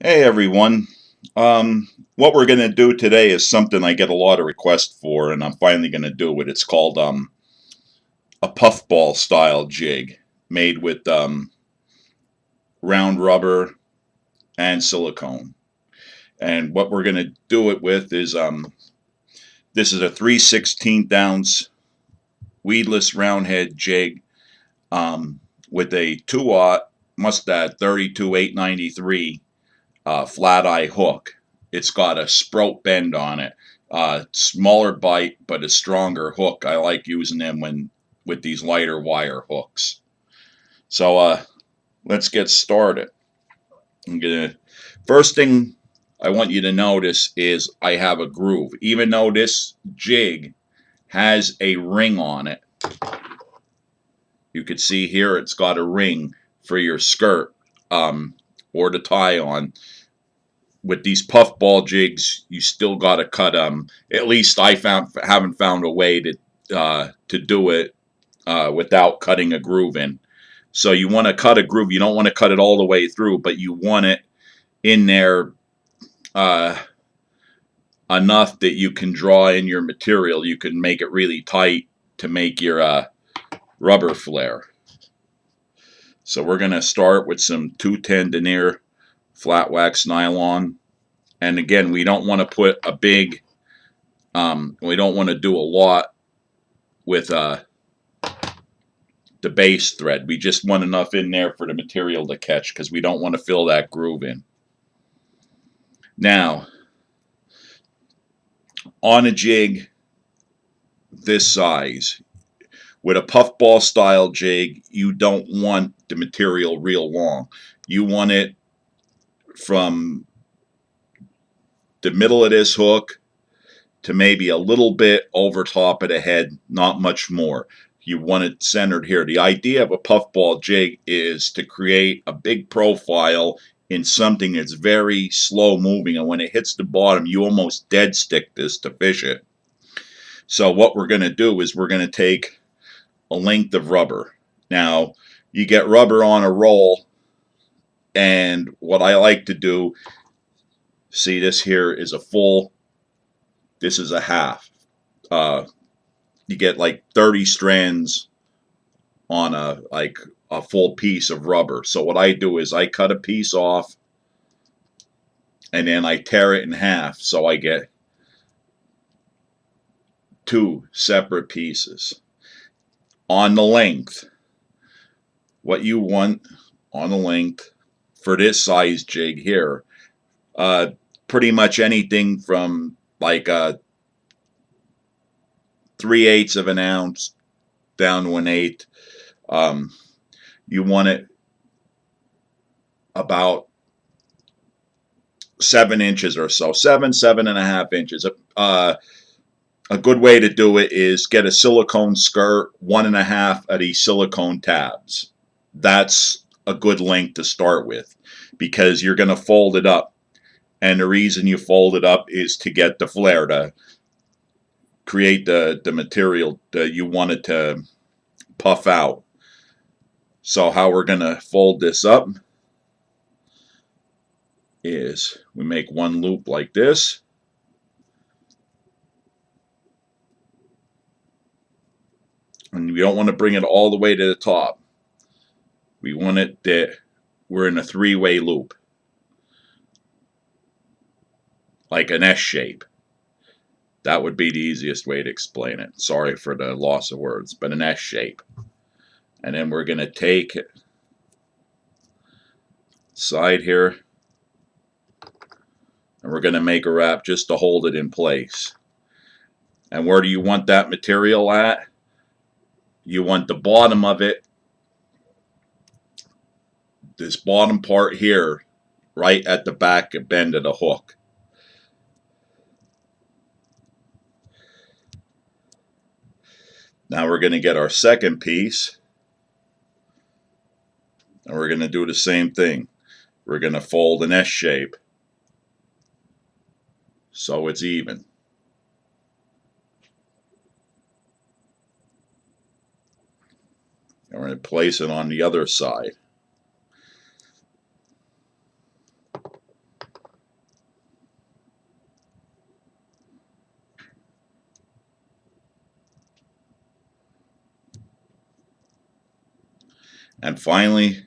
Hey everyone. What we're going to do today is something I get a lot of requests for, and I'm finally going to do it. It's called a puffball style jig made with round rubber and silicone. And what we're going to do it with is this is a 3/16 ounce weedless round head jig with a 2-aught Mustad 32-893 flat eye hook. It's got a sprout bend on it. Smaller bite, but a stronger hook. I like using them when with these lighter wire hooks. So let's get started. First thing I want you to notice is I have a groove. Even though this jig has a ring on it, you can see here it's got a ring for your skirt or to tie on. With these puffball jigs, you still got to cut them. At least I haven't found a way to do it without cutting a groove in. So you want to cut a groove. You don't want to cut it all the way through, but you want it in there uh, enough that you can draw in your material. You can make it really tight to make your rubber flare. So we're going to start with some 210 denier flat wax nylon. And again, we don't want to put a big, we don't want to do a lot with the base thread. We just want enough in there for the material to catch because we don't want to fill that groove in. Now, on a jig this size, with a puffball style jig, you don't want the material real long. You want it from the middle of this hook to maybe a little bit over top of the head, not much more. You want it centered here. The idea of a puffball jig is to create a big profile in something that's very slow moving, and when it hits the bottom, you almost dead stick this to fish it. So what we're going to do is we're going to take a length of rubber. Now, you get rubber on a roll, and what I like to do, see, this here is a full, this is a half. You get like 30 strands on a full piece of rubber. So what I do is I cut a piece off and then I tear it in half, so I get two separate pieces. On the length, what you want on the length for this size jig here, pretty much anything from like 3/8 of an ounce down to 1/8. You want it about 7 inches or so, 7.5 inches. A good way to do it is get a silicone skirt, 1.5 of these silicone tabs. That's a good length to start with because you're going to fold it up. And the reason you fold it up is to get the flare, to create the material that you want it to puff out. So how we're going to fold this up is we make one loop like this. And we don't want to bring it all the way to the top. We want it that we're in a three-way loop, like an S shape. That would be the easiest way to explain it. Sorry for the loss of words, but an S shape. And then we're going to take it side here, and we're going to make a wrap just to hold it in place. And where do you want that material at? You want the bottom of it, this bottom part here, right at the back bend of the hook. Now we're going to get our second piece, and we're going to do the same thing. We're going to fold an S shape so it's even. And we're going to place it on the other side. And finally,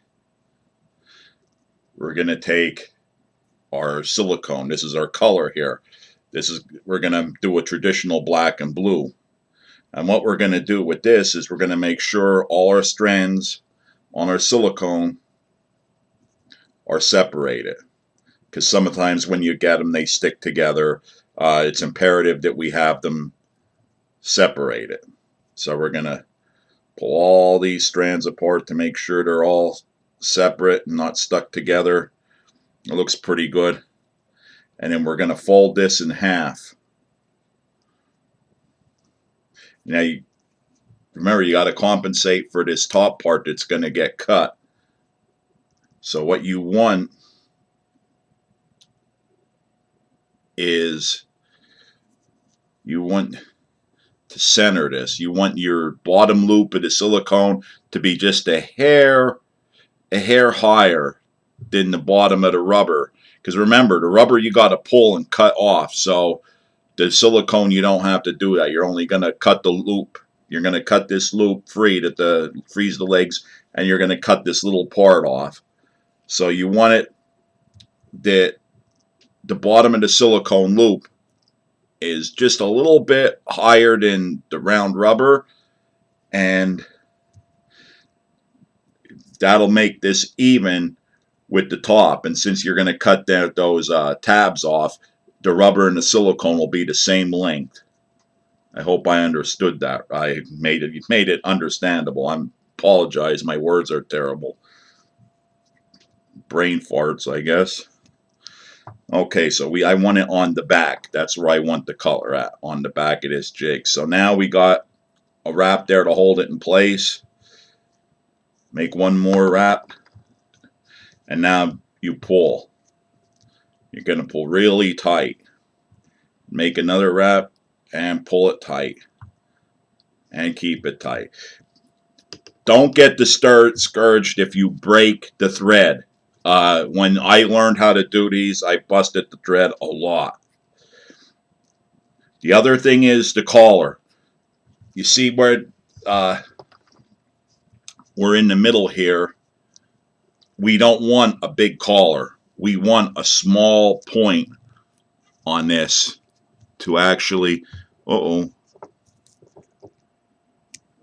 we're going to take our silicone. This is our color here. We're going to do a traditional black and blue. And what we're going to do with this is we're going to make sure all our strands on our silicone are separated. Because sometimes when you get them, they stick together. It's imperative that we have them separated. So we're going to pull all these strands apart to make sure they're all separate and not stuck together. It looks pretty good. And then we're going to fold this in half. Now, remember, you got to compensate for this top part that's going to get cut. So what you want is you want to center this. You want your bottom loop of the silicone to be just a hair higher than the bottom of the rubber. Because remember, the rubber you got to pull and cut off. So the silicone, you don't have to do that. You're only going to cut the loop. You're going to cut this loop free to freeze the legs, and you're going to cut this little part off. So you want it that the bottom of the silicone loop is just a little bit higher than the round rubber, and that'll make this even with the top. And since you're going to cut those tabs off, the rubber and the silicone will be the same length. I hope I understood that. I made it understandable. I apologize. My words are terrible. Brain farts, I guess. Okay, so I want it on the back. That's where I want the color at, on the back of this jig. So now we got a wrap there to hold it in place. Make one more wrap. And now you pull. You're going to pull really tight. Make another wrap and pull it tight. And keep it tight. Don't get discouraged if you break the thread. When I learned how to do these, I busted the thread a lot. The other thing is the collar. You see where we're in the middle here. We don't want a big collar. We want a small point on this to actually,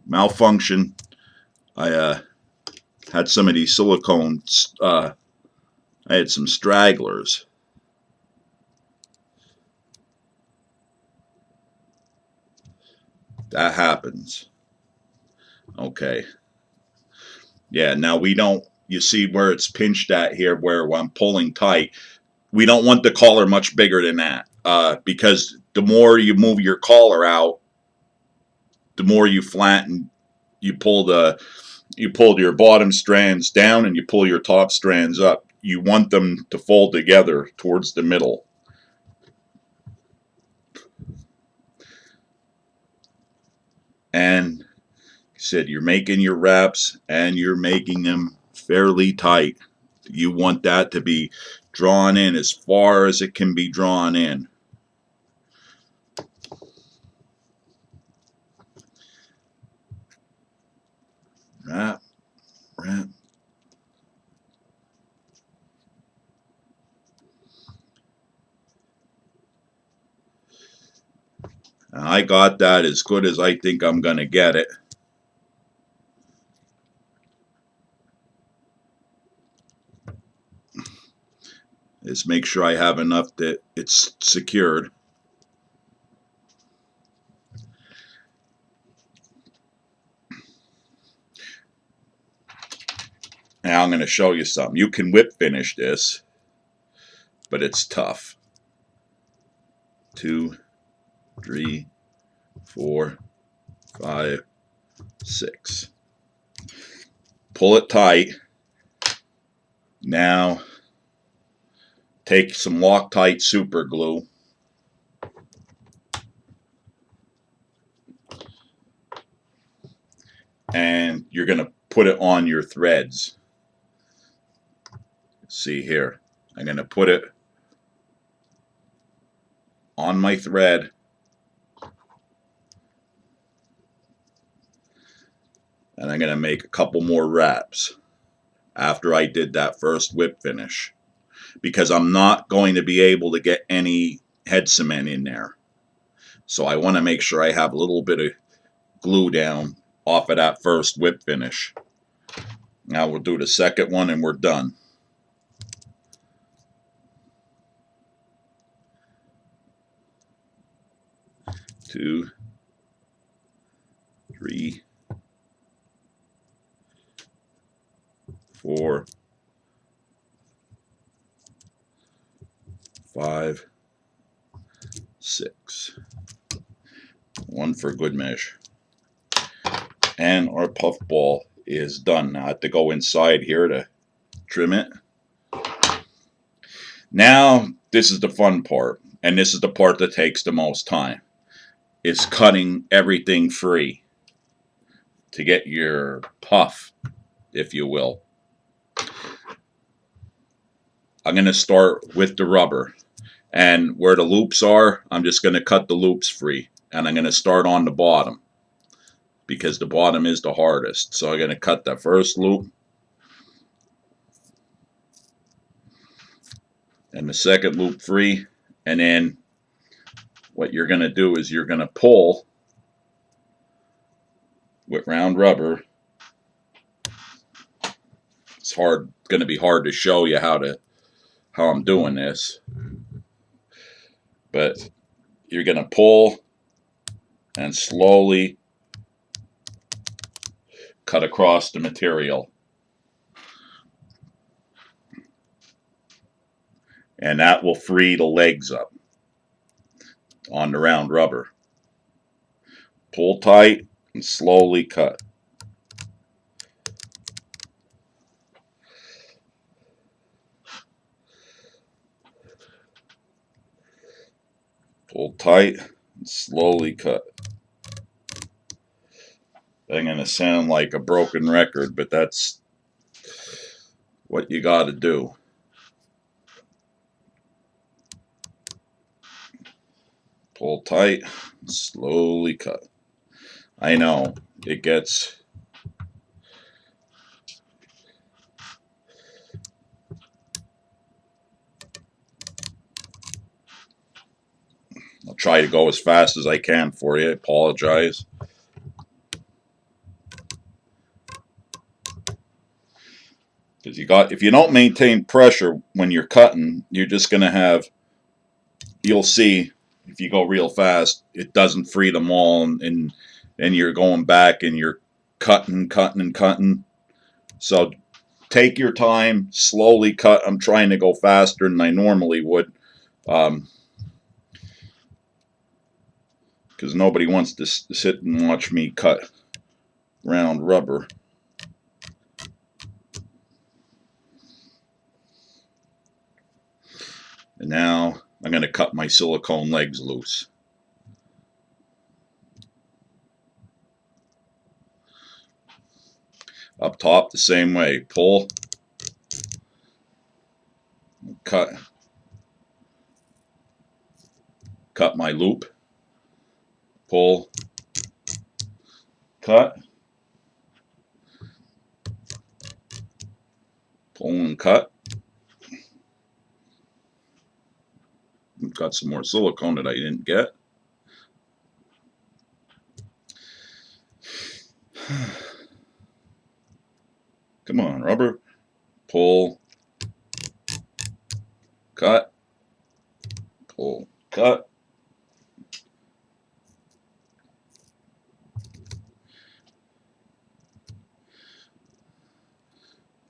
malfunction. I had some of these silicones, I had some stragglers. That happens. Okay. Yeah, now we don't, you see where it's pinched at here, where I'm pulling tight. We don't want the collar much bigger than that, because the more you move your collar out, the more you flatten, you pull your bottom strands down and you pull your top strands up. You want them to fold together towards the middle. And like I said, you're making your wraps and you're making them fairly tight. You want that to be drawn in as far as it can be drawn in. Wrap, wrap. And I got that as good as I think I'm going to get it. Just make sure I have enough that it's secured. Now I'm going to show you something. You can whip finish this, but it's tough. 2, 3, 4, 5, 6. Pull it tight. Now take some Loctite super glue. And you're going to put it on your threads. See here. I'm going to put it on my thread. And I'm going to make a couple more wraps. after I did that first whip finish, because I'm not going to be able to get any head cement in there. So I want to make sure I have a little bit of glue down off of that first whip finish. Now we'll do the second one and we're done. 2, 3, 4, 5, 6. One for good measure. And our puffball is done. Now I have to go inside here to trim it. Now this is the fun part, and this is the part that takes the most time. It's cutting everything free to get your puff, if you will. I'm going to start with the rubber, and where the loops are, I'm just going to cut the loops free, and I'm going to start on the bottom because the bottom is the hardest. So I'm going to cut the first loop and the second loop free, and then what you're going to do is you're going to pull with round rubber. It's going to be hard to show you how I'm doing this, but you're going to pull and slowly cut across the material, and that will free the legs up on the round rubber. Pull tight and slowly cut. Pull tight and slowly cut. I'm going to sound like a broken record, but that's what you got to do. Pull tight, slowly cut. I know it gets I'll try to go as fast as I can for you. I apologize. Because if you don't maintain pressure when you're cutting, you're just going to have, you'll see if you go real fast, it doesn't free them all, and you're going back and you're cutting. So take your time, slowly cut. I'm trying to go faster than I normally would, because nobody wants to sit and watch me cut round rubber. And now I'm going to cut my silicone legs loose. Up top the same way. Pull, cut my loop, pull, cut, pull and cut. I've got some more silicone that I didn't get. Come on, rubber. Pull, cut, pull, cut.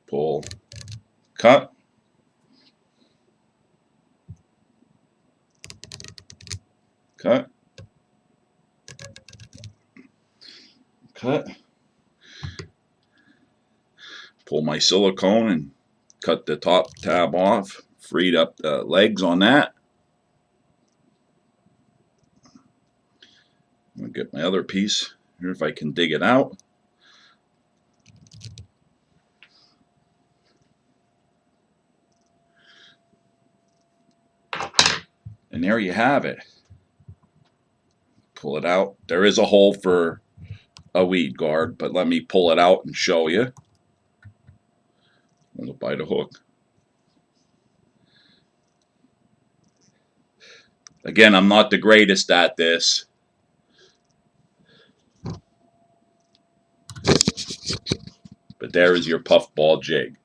Pull, cut. Cut. Cut. Pull my silicone and cut the top tab off. Freed up the legs on that. I'm going to get my other piece here if I can dig it out. And there you have it. Pull it out. There is a hole for a weed guard, but let me pull it out and show you. Hold it by the hook. Again, I'm not the greatest at this. But there is your puffball jig.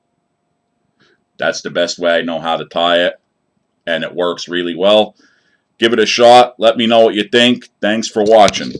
That's the best way I know how to tie it, and it works really well. Give it a shot. Let me know what you think. Thanks for watching.